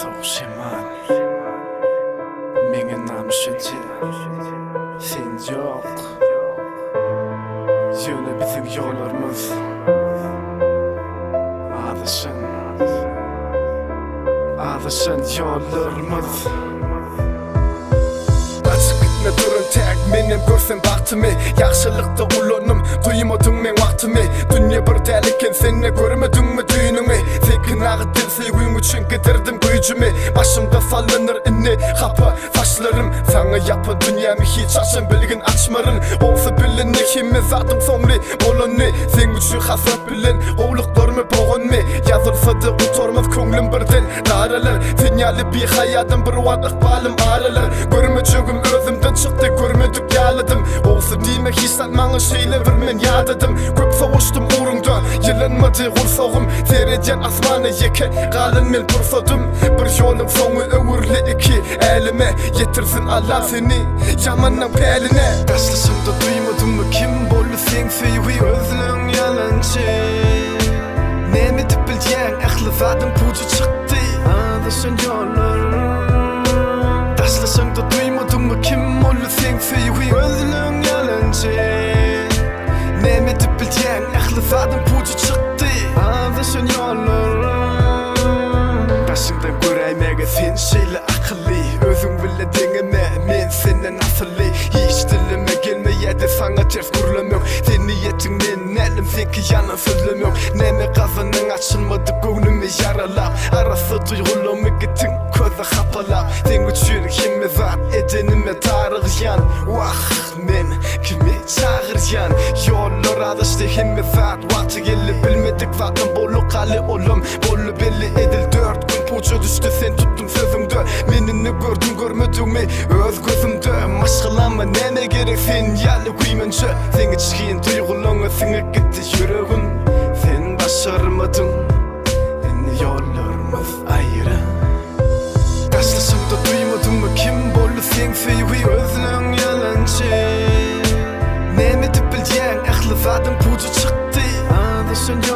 Soğuşeman Mingen namı şunca Sen yok Yine bizim yollarımız Adışın yollarımız Açık gitme durun tek menem görsem baktımı Yaxşılıkta ulanım duymadın men vaktimi Dünya bir deliken senne görmedin mi düğünümü Zekin ağı dil sevgim için gidirdim gücümü Başımda sallanır inni kapı taşlarım Sana yapı dünyamı hiç açın bilgin açmarın Olsa bilin ikimiz adım somri olanı Sen üçün hasret bilin oğluklarımı boğun mi Yazılsa da utormaz könglim birden daralar Dünyalı bir hayatım bir vadık balım aralar Görmecugum özümden çıktı görmedik yaladım Olsa demek hissetmanı şeyle vermen yadadım Köp savuştum uğrunda yılanmadı gursoğum Tereden asmanı yeke kalın men bursadım Bir yolun sonu öğürle iki elime Yetirsin Allah seni yamanın peline Taşlısında duymadın mı kim bollu sen sevi özlüğün yalancı Nemi tüpülgen aklı zaten pucu çıktı Adışın yollar Taşlısında duymadın mı kim bollu sen sevi özlüğün yalancı Nemi tüpülgen aklı zaten pucu çıktı Adışın yollar Başımdan göreymeğe sen şeyle akıllı Özün bile deneme men senden asıllı Hiç dilime gelmeyedi sana ters gürlemem Sen niyetinden elim senki yalan sözlemem Neme kazanın açılmadı gönlümü yaralap Arası duygulamı gittin köze kapalap Sen üçün kimi zat edenime tarıgyan Vah men kimi çağıryan Yollar adıştı kimi zat Vakti gelip bilmedik zaten bolu kali olum Bolu belli edil 4 gün pucu düştü sen tuttun sözümde Menini gördüm görmedin mi öz gözümde Maşkılama nene gerek sen yalı kuymençe Sen içkin duygulanı sine gitti yüreğin Sen başarmadın Yeni yollarımız ayrı Taşlısında duymadın mı kim bollu sen sevi özlüğün yalancı Nemi tüpülgen aklı zaten pucu çıktı Adışın